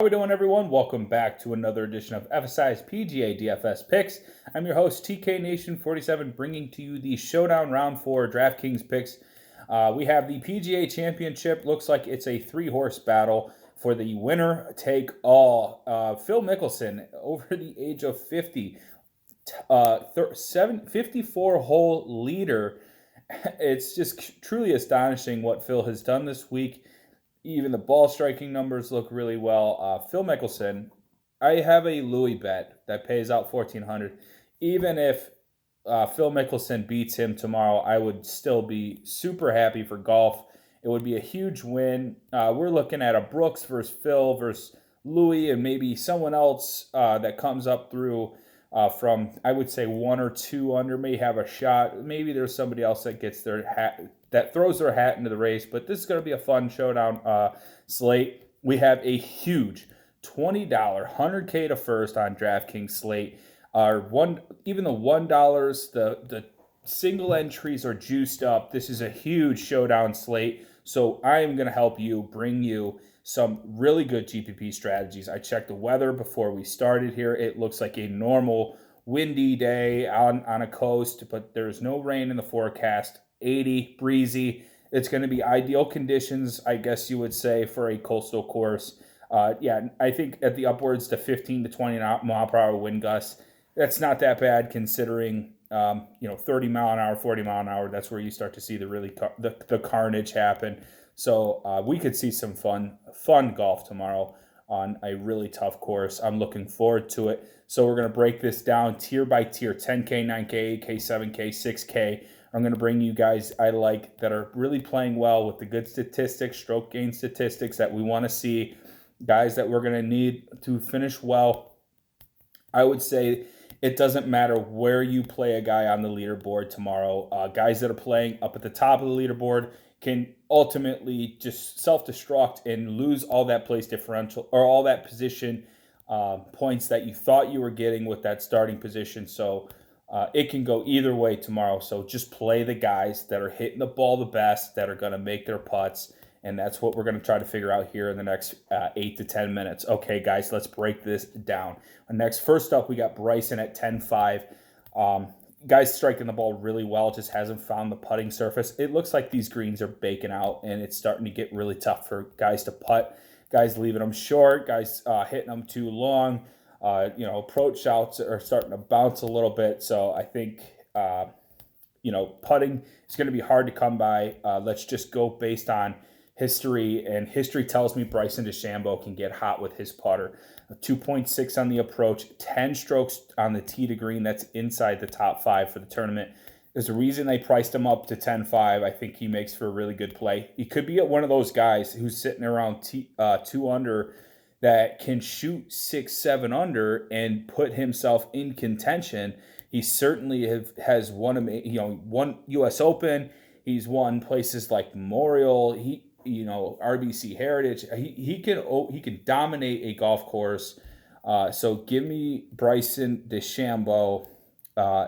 How we doing, everyone? Welcome back to another edition of FSI's PGA DFS picks. I'm your host, TK Nation 47, bringing to you the Showdown Round 4 DraftKings picks. We have the PGA Championship. Looks like it's a three-horse battle for the winner take all. Phil Mickelson, over the age of 50, 54-hole leader. It's just truly astonishing what Phil has done this week. Even the ball striking numbers look really well. Phil Mickelson, I have a Louie bet that pays out $1,400. Even if Phil Mickelson beats him tomorrow, I would still be super happy for golf. It would be a huge win. We're looking at a Brooks versus Phil versus Louie and maybe someone else that comes up through from, I would say, 1 or 2 under may have a shot. Maybe there's somebody else that gets their hat, that throws their hat into the race. But this is going to be a fun showdown slate. We have a huge $20 100K to first on DraftKings slate. Even the $1, the single entries are juiced up. This is a huge showdown slate. So I am going to help you, bring you some really good GPP strategies. I checked the weather before we started here. It looks like a normal windy day on a coast, but there's no rain in the forecast. 80, breezy. It's going to be ideal conditions, I guess you would say, for a coastal course. I think at the upwards to 15 to 20 mile per hour wind gusts, that's not that bad considering 30 mile an hour, 40 mile an hour. That's where you start to see the carnage happen. So we could see some fun golf tomorrow on a really tough course. I'm looking forward to it. So we're going to break this down tier by tier, 10K, 9K, 8K, 7K, 6K. I'm going to bring you guys I like that are really playing well with the good statistics, stroke gain statistics that we want to see, guys that we're going to need to finish well. I would say it doesn't matter where you play a guy on the leaderboard tomorrow. Guys that are playing up at the top of the leaderboard can ultimately just self-destruct and lose all that place differential or all that position points that you thought you were getting with that starting position. So it can go either way tomorrow. So just play the guys that are hitting the ball the best, that are going to make their putts. And that's what we're going to try to figure out here in the next 8 to 10 minutes. Okay, guys, let's break this down. First up, we got Bryson at 10-5. Guy's striking the ball really well, just hasn't found the putting surface. It looks like these greens are baking out, and it's starting to get really tough for guys to putt. Guys leaving them short, guys hitting them too long. Approach shots are starting to bounce a little bit. So I think, putting is going to be hard to come by. Let's just go based on history, and history tells me Bryson DeChambeau can get hot with his putter. 2.6 on the approach, 10 strokes on the tee to green. That's inside the top 5 for the tournament. There's a reason they priced him up to 10-5. I think he makes for a really good play. He could be one of those guys who's sitting around 2 under that can shoot 6-7 under and put himself in contention. He certainly has won U.S. Open. He's won places like Memorial. RBC Heritage. He can dominate a golf course. So give me Bryson DeChambeau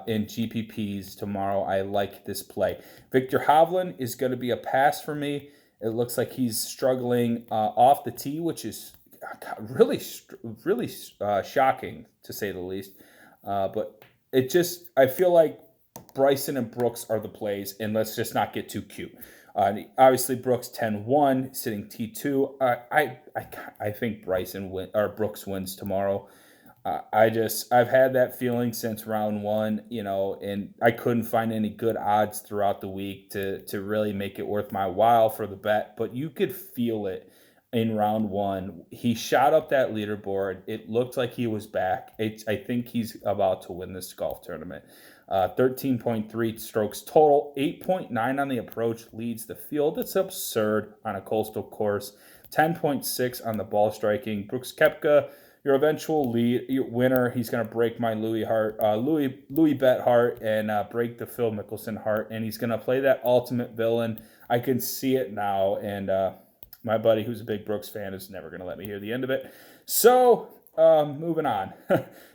in GPPs tomorrow. I like this play. Victor Hovland is going to be a pass for me. It looks like he's struggling off the tee, which is really shocking to say the least. But I feel like Bryson and Brooks are the plays, and let's just not get too cute. Obviously, Brooks 10-1, sitting T2. I think Brooks wins tomorrow. I've had that feeling since round 1, and I couldn't find any good odds throughout the week to really make it worth my while for the bet. But you could feel it in round 1. He shot up that leaderboard. It looked like he was back. I think he's about to win this golf tournament. 13.3 strokes total, 8.9 on the approach, leads the field. It's absurd on a coastal course. 10.6 on the ball striking. Brooks Koepka, your eventual winner. He's going to break my Louie bet heart and break the Phil Mickelson heart, and he's going to play that ultimate villain. I can see it now, and my buddy, who's a big Brooks fan, is never going to let me hear the end of it. So moving on.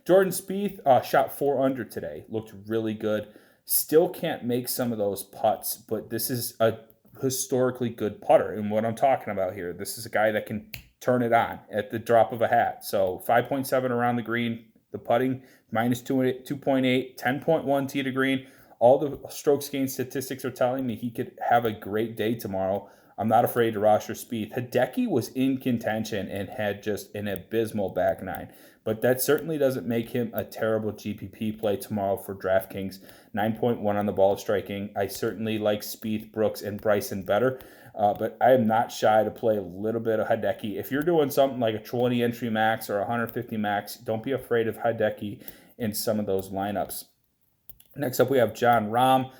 Jordan Spieth shot 4 under today. Looked really good. Still can't make some of those putts, but this is a historically good putter. And what I'm talking about here, this is a guy that can turn it on at the drop of a hat. So 5.7 around the green, the putting minus 2.8, 10.1 tee to green. All the strokes gained statistics are telling me he could have a great day tomorrow. I'm not afraid to roster Spieth. Hideki was in contention and had just an abysmal back nine, but that certainly doesn't make him a terrible GPP play tomorrow for DraftKings. 9.1 on the ball striking. I certainly like Spieth, Brooks, and Bryson better, but I am not shy to play a little bit of Hideki. If you're doing something like a 20 entry max or 150 max, don't be afraid of Hideki in some of those lineups. Next up, we have Jon Rahm.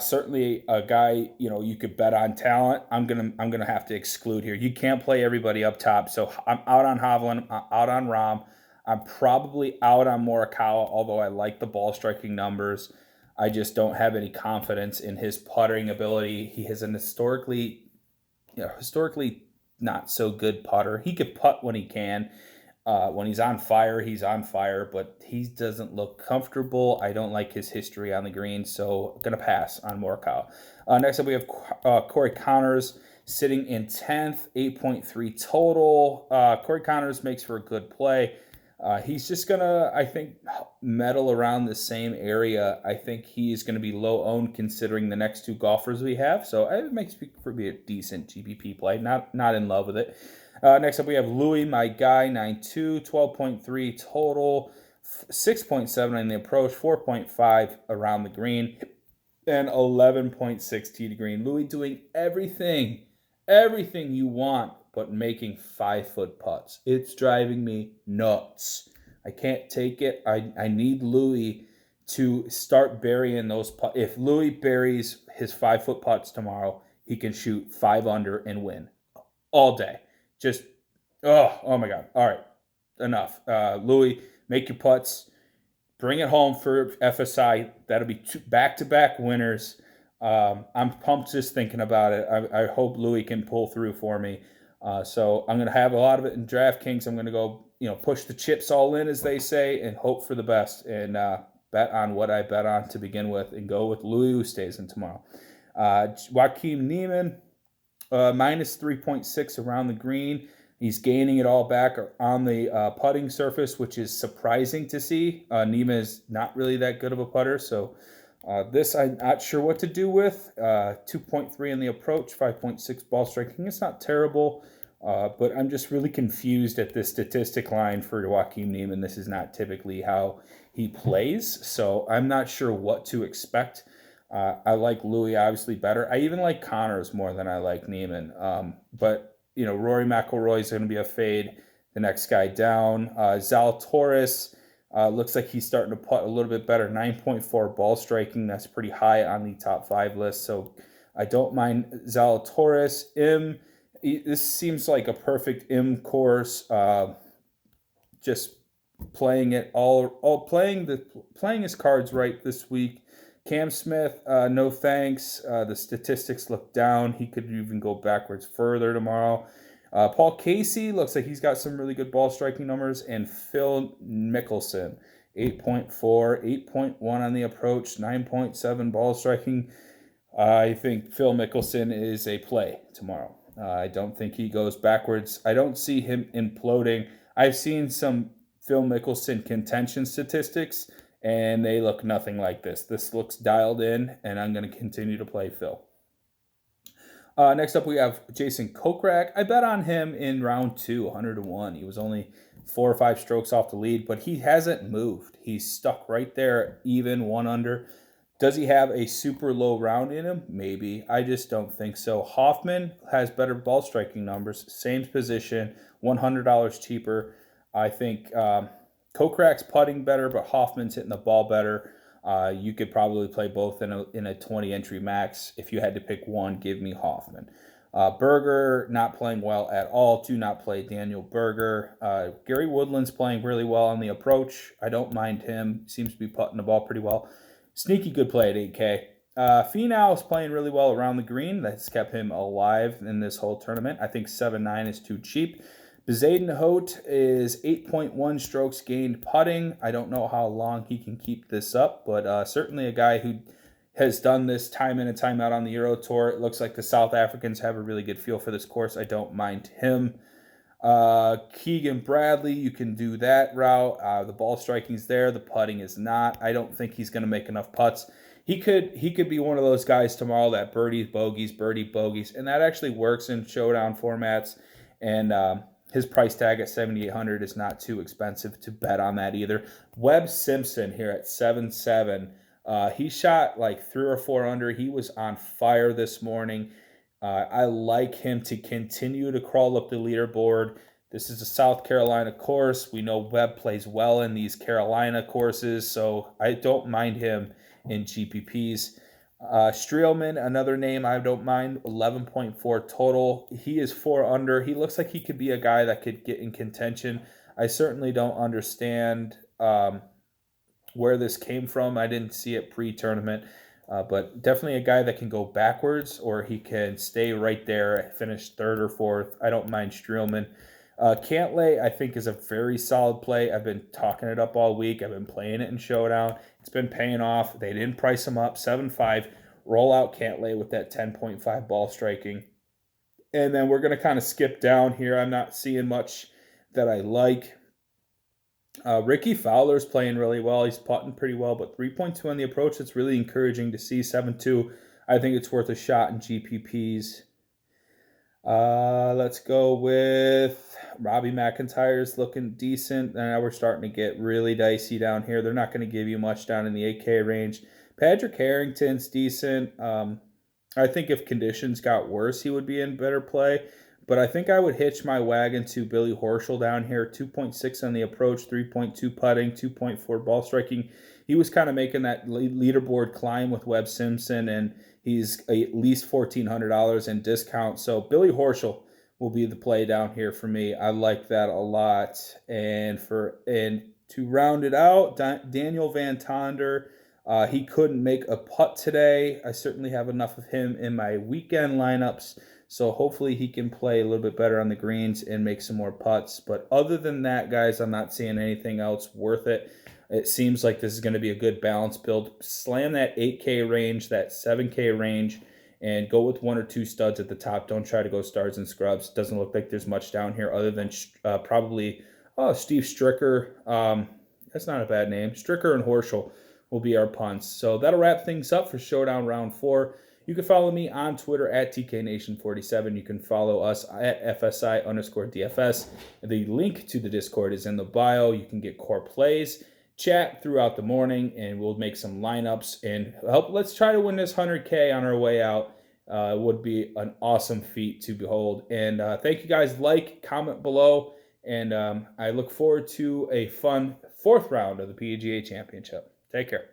Certainly a guy, you could bet on talent. I'm gonna have to exclude here. You can't play everybody up top. So I'm out on Hovland, I'm out on Rahm. I'm probably out on Morikawa, although I like the ball striking numbers. I just don't have any confidence in his puttering ability. He has an historically not so good putter. He could putt when he can. When he's on fire, but he doesn't look comfortable. I don't like his history on the green, so I'm going to pass on Morikawa. Next up, we have Cory Connors sitting in 10th, 8.3 total. Cory Connors makes for a good play. He's just going to, I think, meddle around the same area. I think he's going to be low owned considering the next two golfers we have, so it makes for be a decent GPP play. Not in love with it. Next up, we have Louie, my guy, 9.2, 12.3 total, 6.7 on the approach, 4.5 around the green, and 11.6 tee to green. Louie doing everything you want, but making 5-foot putts. It's driving me nuts. I can't take it. I need Louie to start burying those putts. If Louie buries his 5-foot putts tomorrow, he can shoot 5 under and win all day. Just, oh my God. All right, enough. Louie, make your putts. Bring it home for FSI. That'll be 2 back-to-back winners. I'm pumped just thinking about it. I hope Louie can pull through for me. So I'm going to have a lot of it in DraftKings. I'm going to go, push the chips all in, as they say, and hope for the best and bet on what I bet on to begin with and go with Louie Oosthuzien tomorrow. Joaquin Niemann. Minus 3.6 around the green. He's gaining it all back on the putting surface, which is surprising to see. Niemann is not really that good of a putter, so this I'm not sure what to do with. 2.3 in the approach, 5.6 ball striking. It's not terrible, but I'm just really confused at this statistic line for Joaquin Niemann. This is not typically how he plays, so I'm not sure what to expect. I like Louie obviously better. I even like Connors more than I like Niemann. But Rory McIlroy is going to be a fade. The next guy down, Zalatoris looks like he's starting to putt a little bit better. 9.4 ball striking. That's pretty high on the top 5 list. So I don't mind Zalatoris. This seems like a perfect course. Just playing it playing his cards right this week. Cam Smith, no thanks. The statistics look down. He could even go backwards further tomorrow. Paul Casey looks like he's got some really good ball striking numbers. And Phil Mickelson, 8.4, 8.1 on the approach, 9.7 ball striking. I think Phil Mickelson is a play tomorrow. I don't think he goes backwards. I don't see him imploding. I've seen some Phil Mickelson contention statistics, and they look nothing like this. This looks dialed in, and I'm going to continue to play Phil. Next up, we have Jason Kochrack. I bet on him in round 2, 100-1. He was only 4 or 5 strokes off the lead, but he hasn't moved. He's stuck right there, even 1 under. Does he have a super low round in him? Maybe. I just don't think so. Hoffman has better ball striking numbers. Same position, $100 cheaper. I think Kochrack's putting better, but Hoffman's hitting the ball better. You could probably play both in a 20 entry max. If you had to pick one, give me Hoffman. Berger not playing well at all. Do not play Daniel Berger. Gary Woodland's playing really well on the approach. I don't mind him. Seems to be putting the ball pretty well. Sneaky good play at 8K. Finau is playing really well around the green. That's kept him alive in this whole tournament. I think 7-9 is too cheap. Bezaden Hout is 8.1 strokes gained putting. I don't know how long he can keep this up, but certainly a guy who has done this time in and time out on the Euro Tour. It looks like the South Africans have a really good feel for this course. I don't mind him. Keegan Bradley, you can do that route. The ball striking's there. The putting is not. I don't think he's going to make enough putts. He could be one of those guys tomorrow that birdie bogeys, and that actually works in showdown formats. And his price tag at 7,800 is not too expensive to bet on that either. Webb Simpson here at 7-7. He shot like 3 or 4 under. He was on fire this morning. I like him to continue to crawl up the leaderboard. This is a South Carolina course. We know Webb plays well in these Carolina courses, so I don't mind him in GPPs. Streelman, another name I don't mind, 11.4 total. He is 4 under. He looks like he could be a guy that could get in contention. I certainly don't understand where this came from. I didn't see it pre-tournament. But definitely a guy that can go backwards, or he can stay right there, finish 3rd or 4th. I don't mind Streelman. Cantlay, I think, is a very solid play. I've been talking it up all week. I've been playing it in Showdown. It's been paying off. They didn't price him up. 7.5. Roll out Cantlay with that 10.5 ball striking. And then we're going to kind of skip down here. I'm not seeing much that I like. Ricky Fowler's playing really well. He's putting pretty well, but 3.2 on the approach, it's really encouraging to see. 7.2, I think it's worth a shot in GPPs. Let's go with Robbie McIntyre's looking decent. Now we're starting to get really dicey down here. They're not going to give you much down in the 8K range. Patrick Harrington's decent. I think if conditions got worse, he would be in better play. But I think I would hitch my wagon to Billy Horschel down here. 2.6 on the approach, 3.2 putting, 2.4 ball striking. He was kind of making that leaderboard climb with Webb Simpson, and he's at least $1,400 in discount. So Billy Horschel will be the play down here for me. I like that a lot. And to round it out, Daniel Van Tonder. He couldn't make a putt today. I certainly have enough of him in my weekend lineups. So hopefully he can play a little bit better on the greens and make some more putts. But other than that, guys, I'm not seeing anything else worth it. It seems like this is going to be a good balance build. Slam that 8K range, that 7K range, and go with 1 or 2 studs at the top. Don't try to go stars and scrubs. Doesn't look like there's much down here other than probably Steve Stricker. That's not a bad name. Stricker and Horschel will be our punts. So that'll wrap things up for Showdown Round 4. You can follow me on Twitter at TKNation47. You can follow us at FSI_DFS. The link to the Discord is in the bio. You can get core plays, chat throughout the morning, and we'll make some lineups and help. Let's try to win this 100K on our way out. Would be an awesome feat to behold. And thank you guys. Like, comment below, and I look forward to a fun 4th round of the PGA Championship. Take care.